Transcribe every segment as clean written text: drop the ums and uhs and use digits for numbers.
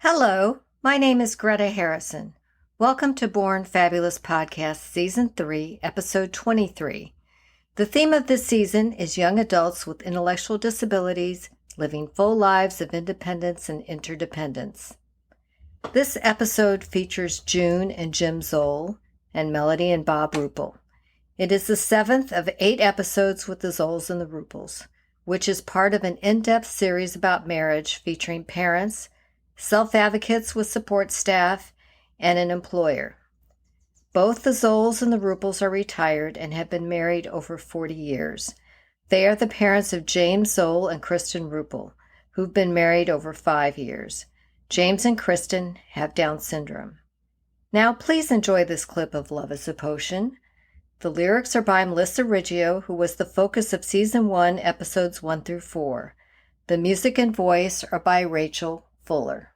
Hello, my name is Greta Harrison. Welcome to Born Fabulous Podcast, Season 3, Episode 23. The theme of this season is young adults with intellectual disabilities living full lives of independence and interdependence. This episode features June and Jim Zoll and Melody and Bob Ruppel. It is the 7th of 8 episodes with the Zouls and the Ruppels, which is part of an in-depth series about marriage featuring parents, self-advocates with support staff, and an employer. Both the Zouls and the Ruppels are retired and have been married over 40 years. They are the parents of James Zoll and Kristen Rupple, who've been married over 5 years. James and Kristen have Down syndrome. Now please enjoy this clip of Love is a Potion. The lyrics are by Melissa Riggio, who was the focus of Season 1, Episodes 1 through 4. The music and voice are by Rachel Fuller.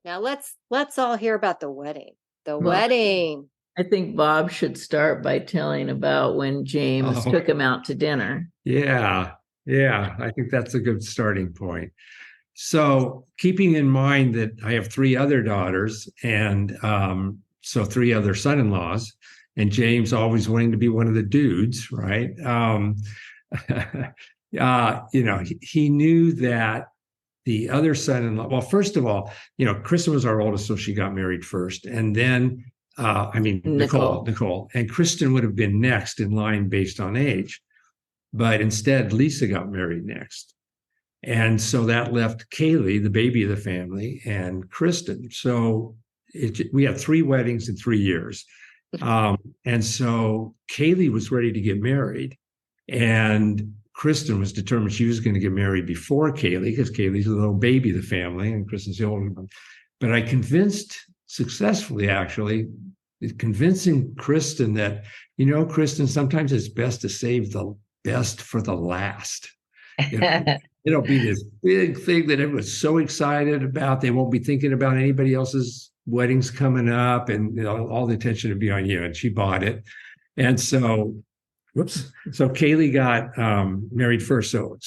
Now let's all hear about the wedding. Wedding. I think Bob should start by telling about when James took him out to dinner. Yeah. I think that's a good starting point. So keeping in mind that I have 3 other daughters and so 3 other son-in-laws, and James always wanting to be one of the dudes, right? He knew that the other son-in-law, well, first of all, Kristen was our oldest, so she got married first. And then, Nicole. And Kristen would have been next in line based on age. But instead, Lisa got married next. And so that left Kaylee, the baby of the family, and Kristen. So we had 3 weddings in 3 years. And so Kaylee was ready to get married. And Kristen was determined she was going to get married before Kaylee, because Kaylee's the little baby of the family and Kristen's the older one. But I successfully convincing Kristen that, Kristen, sometimes it's best to save the best for the last. It'll be this big thing that everyone's so excited about. They won't be thinking about anybody else's weddings coming up, and all the attention will be on you. And she bought it. And so So Kaylee got married first. So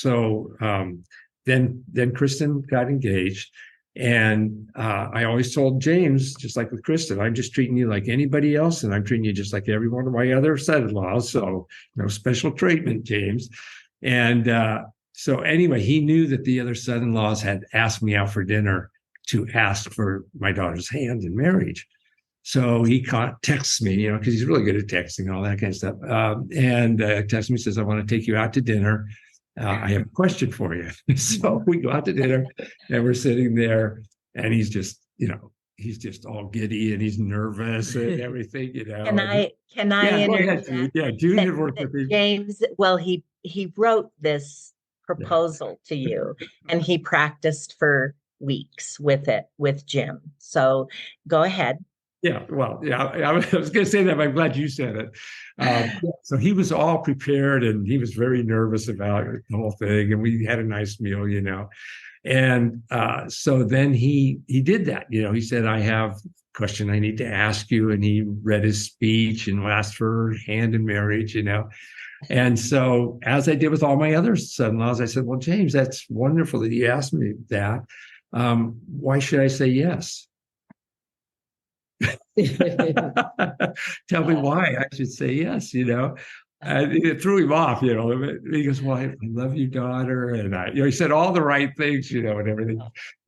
then Kristen got engaged. And I always told James, just like with Kristen, I'm just treating you like anybody else, and I'm treating you just like every one of my other son-in-laws. So no special treatment, James. And so anyway, he knew that the other son-in-laws had asked me out for dinner to ask for my daughter's hand in marriage. So he texts me, because he's really good at texting, all that kind of stuff. And texts me, says, I want to take you out to dinner. I have a question for you. So we go out to dinner and we're sitting there, and he's just all giddy and he's nervous and everything, Can I interject? Yeah, June had worked with me. James, well, he wrote this proposal to you, and he practiced for weeks with Jim. So go ahead. Yeah, well, I was going to say that, but I'm glad you said it. So he was all prepared, and he was very nervous about the whole thing. And we had a nice meal, And so then he did that. He said, I have a question I need to ask you. And he read his speech and asked for her hand in marriage, And so, as I did with all my other son-in-laws, I said, well, James, that's wonderful that you asked me that. Why should I say yes? Tell me why I should say yes, And it threw him off, He goes, well, I love you, daughter. And he said all the right things, and everything.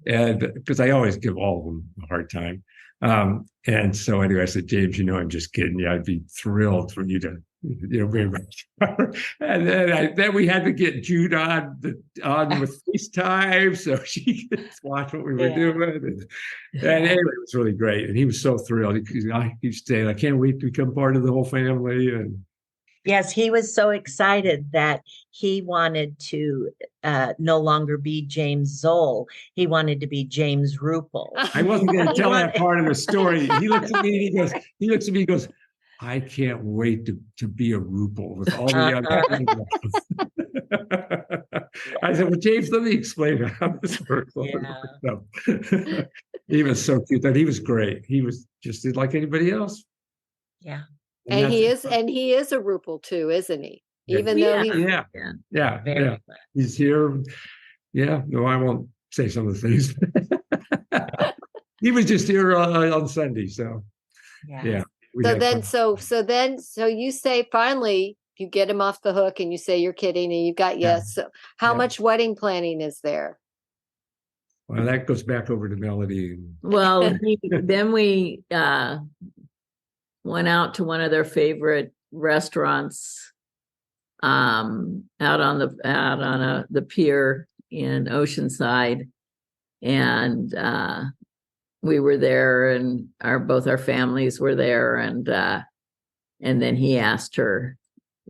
And because I always give all of them a hard time. And so anyway, I said, James, I'm just kidding you. I'd be thrilled for you to very much. And then we had to get Jude on with FaceTime so she could watch what we were doing. And anyway, it was really great. And he was so thrilled. He saying, I can't wait to become part of the whole family. And yes, he was so excited that he wanted to no longer be James Zoll. He wanted to be James Rupple. I wasn't going to tell that part of the story. He looks at me and he goes, I can't wait to be a Rupple with all the other. I said, well, James, let me explain how this works. Yeah. He was so cute. That he was great. He was just like anybody else. Yeah. And he is a Rupple too, isn't he? Even though he's yeah. He's here. Yeah. No, I won't say some of the things. He was just here on Sunday. So yeah. So you say finally you get him off the hook and you say you're kidding and you got yes. So how much wedding planning is there? Well, that goes back over to Melody. Well, then we went out to one of their favorite restaurants out on the pier in Oceanside, and we were there, and both our families were there, and then he asked her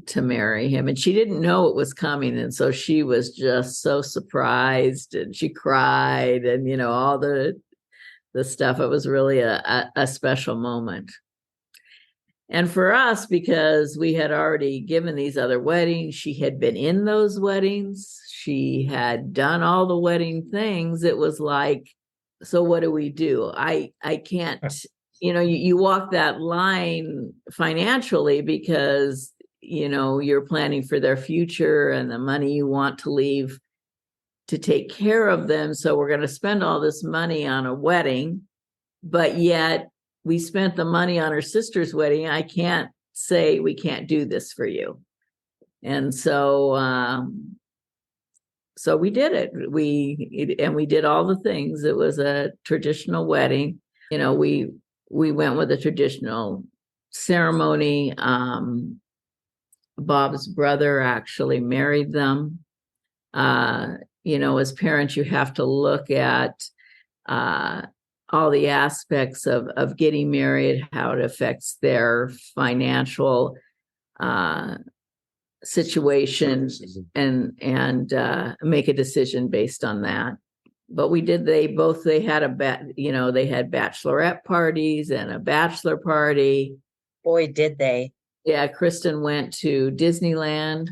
to marry him, and she didn't know it was coming, and so she was just so surprised, and she cried, and all the stuff. It was really a special moment. And for us, because we had already given these other weddings, she had been in those weddings, she had done all the wedding things. It was like, so what do we do? I can't, you walk that line financially because, you're planning for their future and the money you want to leave to take care of them. So we're going to spend all this money on a wedding, but yet we spent the money on her sister's wedding. I can't say we can't do this for you. And so, so we did it. We did all the things. It was a traditional wedding. We went with a traditional ceremony. Bob's brother actually married them. As parents, you have to look at all the aspects of getting married, how it affects their financial situation, and make a decision based on that. But we did. They had they had bachelorette parties and a bachelor party. Boy, did they! Yeah, Kristen went to Disneyland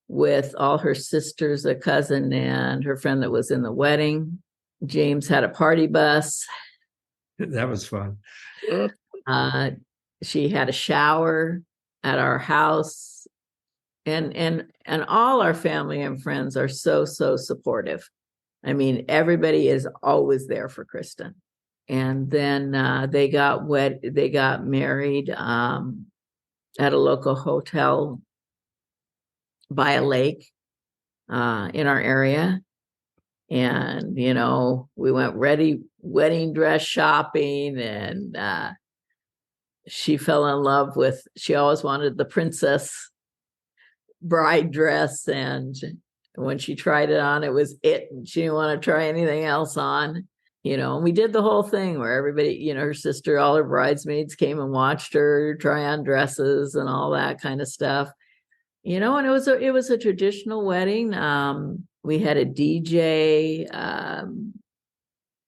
with all her sisters, a cousin, and her friend that was in the wedding. James had a party bus. That was fun. She had a shower at our house, and all our family and friends are so supportive. I mean, everybody is always there for Kristen. And then they got married at a local hotel by a lake in our area. And, we went wedding dress shopping, and she fell in love she always wanted the princess bride dress. And when she tried it on, it was it. And she didn't want to try anything else on, and we did the whole thing where everybody, her sister, all her bridesmaids came and watched her try on dresses and all that kind of stuff, and it was a traditional wedding. We had a DJ.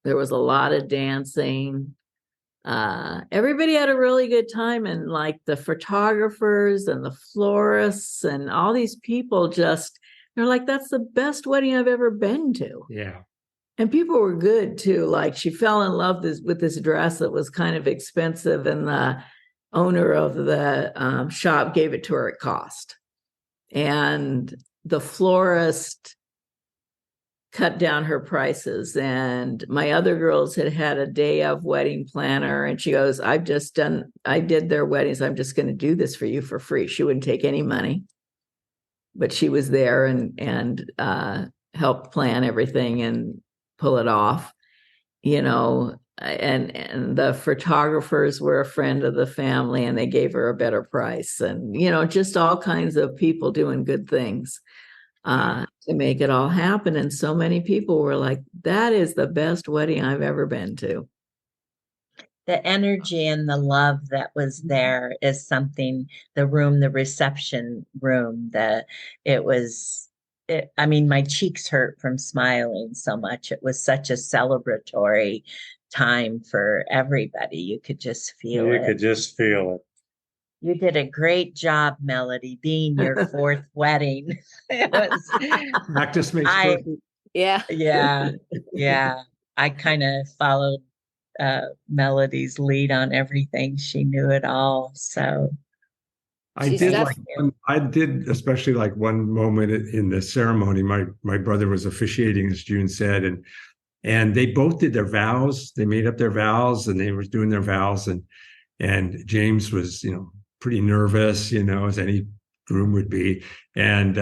There was a lot of dancing. Everybody had a really good time, and like the photographers and the florists and all these people they're like, that's the best wedding I've ever been to. Yeah. And people were good too. Like, she fell in love with this dress that was kind of expensive, and the owner of the shop gave it to her at cost. And the florist cut down her prices. And my other girls had a day of wedding planner, and she goes, I did their weddings. I'm just going to do this for you for free. She wouldn't take any money, but she was there and helped plan everything and pull it off. and the photographers were a friend of the family, and they gave her a better price, and just all kinds of people doing good things to make it all happen. And so many people were like, that is the best wedding I've ever been to. The energy and the love that was there is something. The room, the reception room, I mean, my cheeks hurt from smiling so much. It was such a celebratory time for everybody. You could just feel it. You could just feel it. You did a great job, Melody, being your fourth wedding. It was, Practice makes I, perfect. yeah. I kind of followed Melody's lead on everything. She knew it all. So I She's did def- like I did especially like one moment in the ceremony. My brother was officiating, as June said, and they both did their vows. They made up their vows, and they were doing their vows, and James was pretty nervous, as any groom would be, and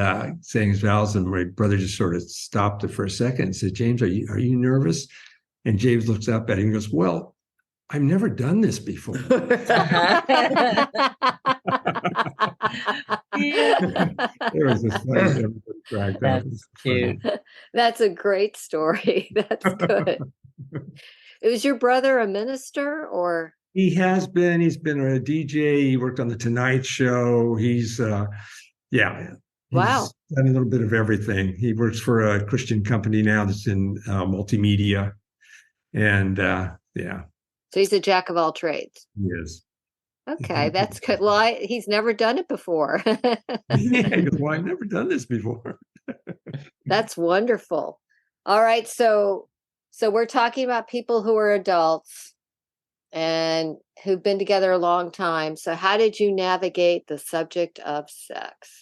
saying his vows. And my brother just sort of stopped it for a second and said, "James, are you nervous?" And James looks up at him and goes, "Well, I've never done this before." It was just funny. Everybody cracked up. It was funny. That's a great story. That's good. Was your brother a minister or? He has been. He's been a DJ. He worked on the Tonight Show. He's Wow. done a little bit of everything. He works for a Christian company now that's in multimedia, and So he's a jack of all trades. he is. Okay, that's good. Well, he's never done it before. Yeah, well, I've never done this before. That's wonderful. All right, so we're talking about people who are adults and who've been together a long time. So how did you navigate the subject of sex?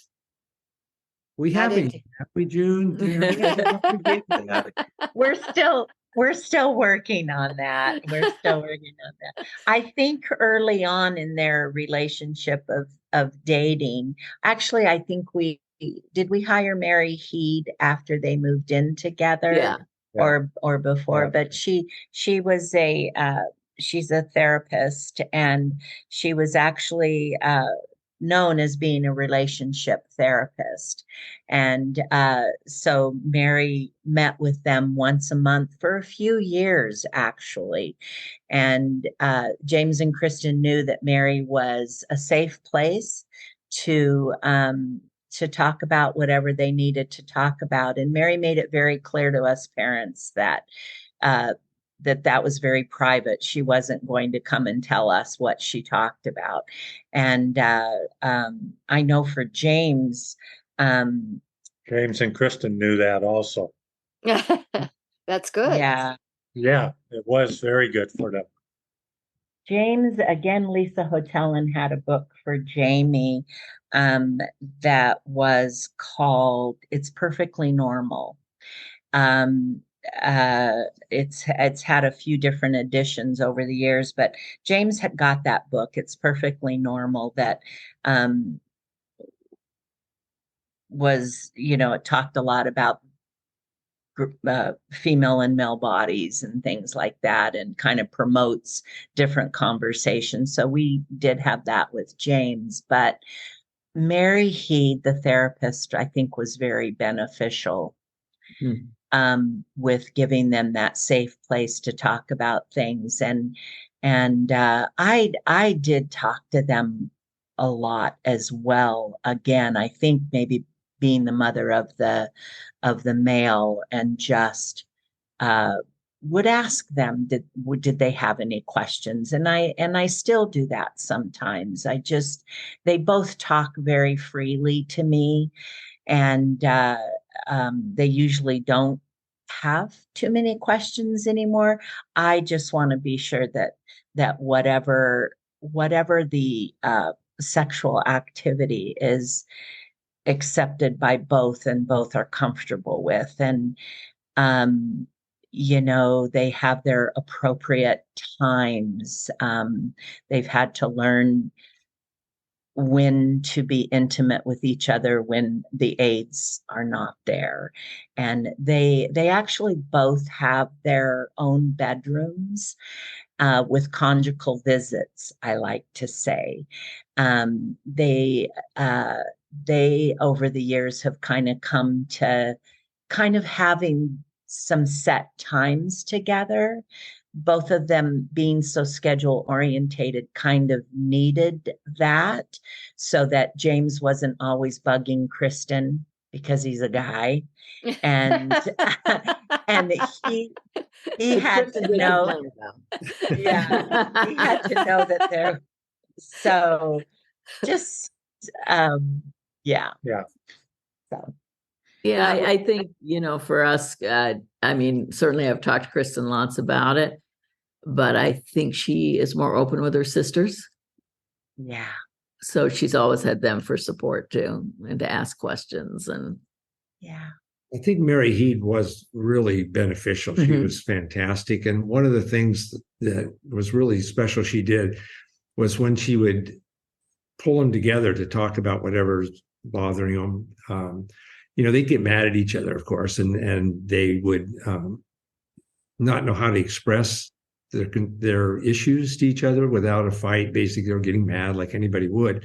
We How haven't, did- have we, June? We're still working on that. We're still working on that. I think early on in their relationship of dating, actually, I think we hire Mary Heed after they moved in together, Yeah. or before. Yeah. But she was she's a therapist, and she was actually known as being a relationship therapist. And so Mary met with them once a month for a few years, actually. And James and Kristen knew that Mary was a safe place to talk about whatever they needed to talk about. And Mary made it very clear to us parents that that was very private. She wasn't going to come and tell us what she talked about. And I know for James, James and Kristen knew that also. That's good. yeah, Yeah, it was very good for them. James, again, Lisa Hotellin had a book for Jamie that was called It's Perfectly Normal. It's had a few different editions over the years, but James had got that book. It's Perfectly Normal, that was, it talked a lot about female and male bodies and things like that, and kind of promotes different conversations. So we did have that with James, but Mary Heed, the therapist, I think was very beneficial. With giving them that safe place to talk about things. And I did talk to them a lot as well. Again, I think maybe being the mother of the male, and just would ask them, did they have any questions? And I still do that sometimes. They both talk very freely to me, and they usually don't have too many questions anymore. I just want to be sure that whatever the sexual activity is accepted by both, and both are comfortable with, and they have their appropriate times. They've had to learn when to be intimate with each other when the aides are not there. And they actually both have their own bedrooms with conjugal visits, I like to say. Um, they they over the years have kind of come to kind of having some set times together. Both of them being so schedule orientated kind of needed that, so that James wasn't always bugging Kristen because he's a guy. And and he Which had Kristen to did know, complain about. yeah, he had to know that they're so just yeah. Yeah. So Yeah, I think, for us, I mean, certainly I've talked to Kristen lots about it, but I think she is more open with her sisters. yeah. So she's always had them for support too, and to ask questions. And Yeah. I think Mary Heed was really beneficial. She Mhm. was fantastic. And one of the things that was really special she did was when she would pull them together to talk about whatever's bothering them. They'd get mad at each other, of course, and they would not know how to express their issues to each other without a fight. Basically, they're getting mad like anybody would.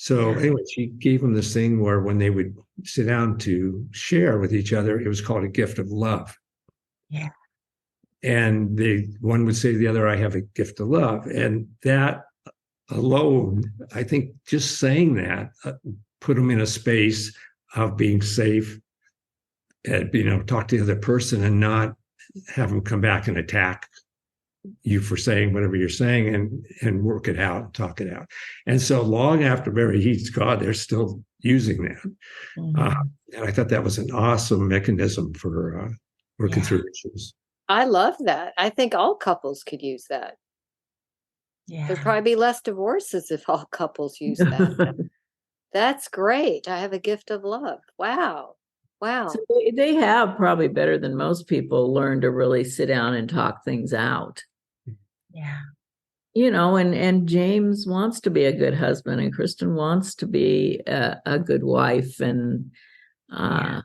So Yeah. anyway, she gave them this thing where when they would sit down to share with each other, it was called a gift of love. Yeah. And one would say to the other, "I have a gift of love," and that alone, I think, just saying that put them in a space of being safe and talk to the other person and not have them come back and attack you for saying whatever you're saying, and work it out, talk it out. And so long after Mary Heat's gone, they're still using that. Mhm. And I thought that was an awesome mechanism for working Yeah. through issues. I love that. I think all couples could use that. There'd Yeah. probably be less divorces if all couples use that. That's great. I have a gift of love. Wow. Wow. So they have probably better than most people learned to really sit down and talk things out. Yeah. And James wants to be a good husband, and Kristen wants to be a good wife. And Yeah.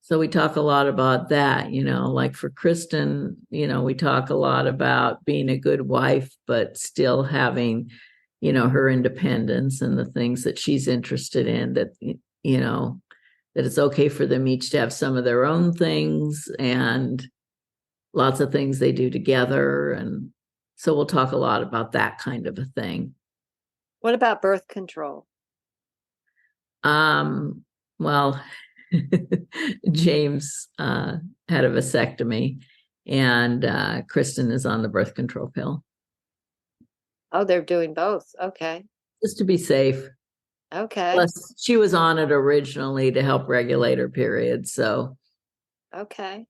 so we talk a lot about that, like for Kristen, we talk a lot about being a good wife, but still having, her independence and the things that she's interested in, that, that it's okay for them each to have some of their own things and lots of things they do together. And so we'll talk a lot about that kind of a thing. What about birth control? Well, James had a vasectomy, and Kristen is on the birth control pill. Oh, they're doing both. Okay. Just to be safe. Okay. Plus, she was on it originally to help regulate her period. So, Okay.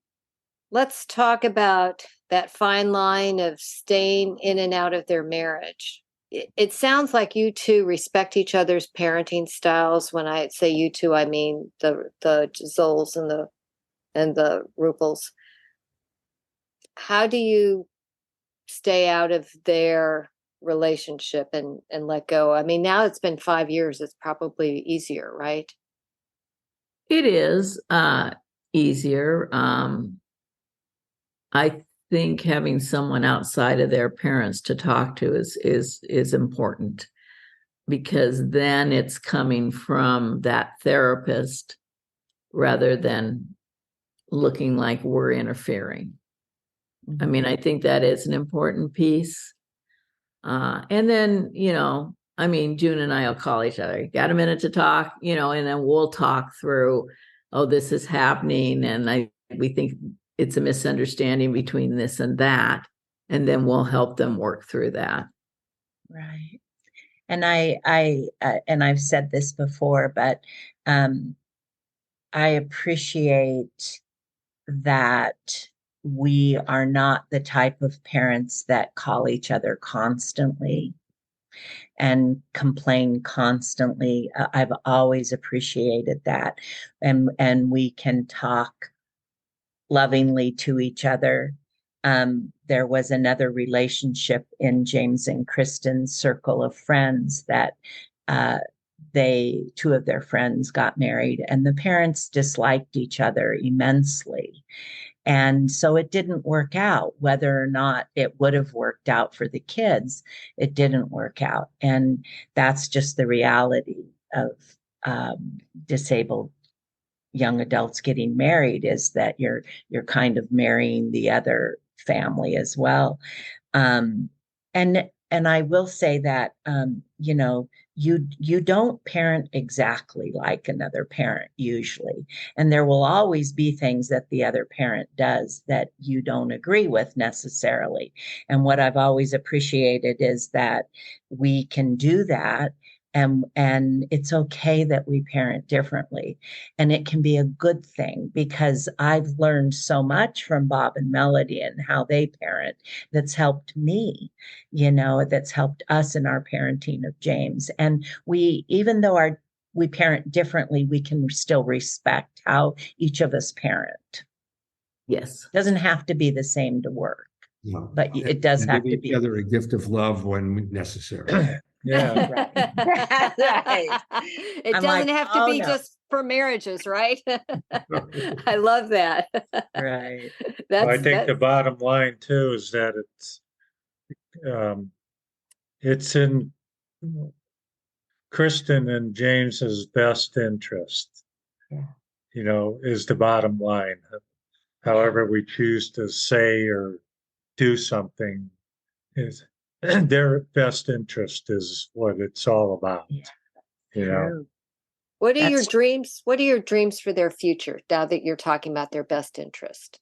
Let's talk about that fine line of staying in and out of their marriage. It sounds like you two respect each other's parenting styles. When I say you two, I mean the Zouls and the Ruppels. How do you stay out of their relationship and let go? I mean, now it's been 5 years. It's probably easier, right? it is easier. I think having someone outside of their parents to talk to is important, because then it's coming from that therapist rather than looking like we're interfering. I mean, I think that is an important piece. And then, I mean, June and I will call each other, got a minute to talk, and then we'll talk through, oh, this is happening. And we think it's a misunderstanding between this and that. And then we'll help them work through that. Right. And and I've said this before, but I appreciate that we are not the type of parents that call each other constantly and complain constantly. I've always appreciated that, and we can talk lovingly to each other. There was another relationship in James and Kristen's circle of friends that two of their friends got married, and the parents disliked each other immensely. And so it didn't work out. Whether or not it would have worked out for the kids, it didn't work out. And that's just the reality of disabled young adults getting married, is that you're kind of marrying the other family as well. And I will say that you don't parent exactly like another parent usually, and there will always be things that the other parent does that you don't agree with necessarily. And what I've always appreciated is that we can do that, and it's okay that we parent differently, and it can be a good thing, because I've learned so much from Bob and Melody and how they parent that's helped me, that's helped us in our parenting of James. And even though we parent differently, we can still respect how each of us parent. Yes. Doesn't have to be the same to work, No. but it does have to Give be. each other a gift of love when necessary. Yeah. Right. It I'm doesn't like, have to oh, be no. just for marriages, right? I love that. Right. Well, I think the bottom line too is that it's in Kristen and James's best interest. Yeah. Is the bottom line. However we choose to say or do something, is their best interest is what it's all about. True. What are your That's- dreams? What are your dreams for their future now that you're talking about their best interest?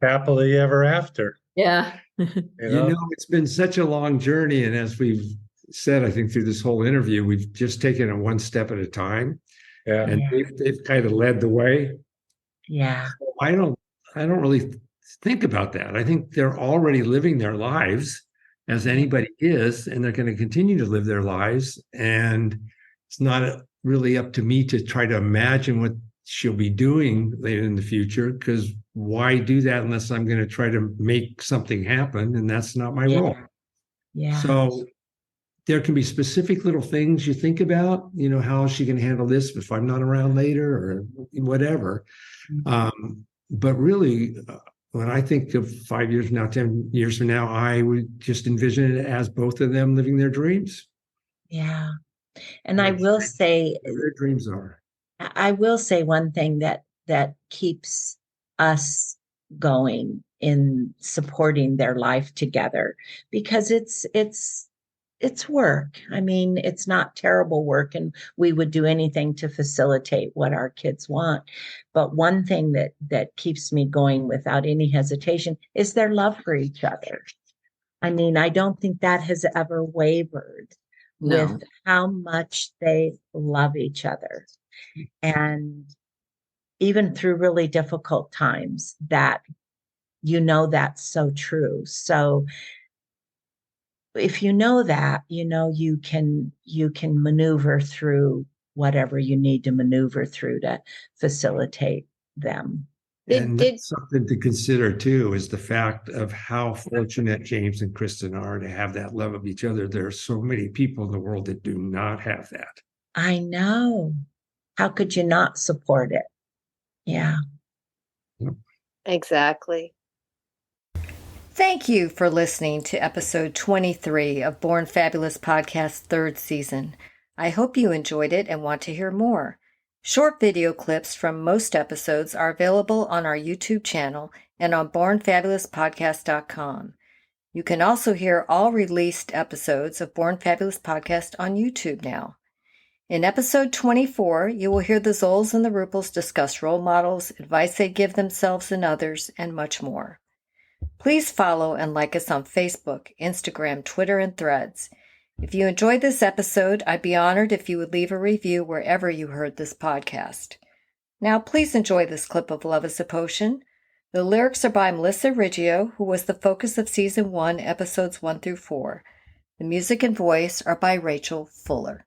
Happily ever after. Yeah. It's been such a long journey. And as we've said, I think through this whole interview, we've just taken it one step at a time. Yeah. And they've kind of led the way. Yeah. So I don't really think about that. I think they're already living their lives as anybody is, and they're going to continue to live their lives. And it's not really up to me to try to imagine what she'll be doing later in the future, because why do that unless I'm going to try to make something happen? And that's not my role. Yeah. So there can be specific little things you think about, how is she going to handle this if I'm not around later or whatever. But really, when I think of 5 years from now, 10 years from now, I would just envision it as both of them living their dreams. Yeah. And I will say, their dreams are. I will say one thing that keeps us going in supporting their life together, because it's work. I mean, it's not terrible work, and we would do anything to facilitate what our kids want. But one thing that keeps me going without any hesitation is their love for each other. I mean, I don't think that has ever wavered with how much they love each other. And even through really difficult times, that's so true. So if you know that, you can maneuver through whatever you need to maneuver through to facilitate them. And that's something to consider too, is the fact of how fortunate James and Kristen are to have that love of each other. There are so many people in the world that do not have that. I know. How could you not support it? Yeah. Exactly. Thank you for listening to episode 23 of Born Fabulous Podcast 3rd season. I hope you enjoyed it and want to hear more. Short video clips from most episodes are available on our YouTube channel and on bornfabulouspodcast.com. You can also hear all released episodes of Born Fabulous Podcast on YouTube now. In episode 24, you will hear the Zouls and the Ruppels discuss role models, advice they give themselves and others, and much more. Please follow and like us on Facebook, Instagram, Twitter, and Threads. If you enjoyed this episode, I'd be honored if you would leave a review wherever you heard this podcast. Now, please enjoy this clip of Love is a Potion. The lyrics are by Melissa Riggio, who was the focus of Season 1, Episodes 1 through 4. The music and voice are by Rachel Fuller.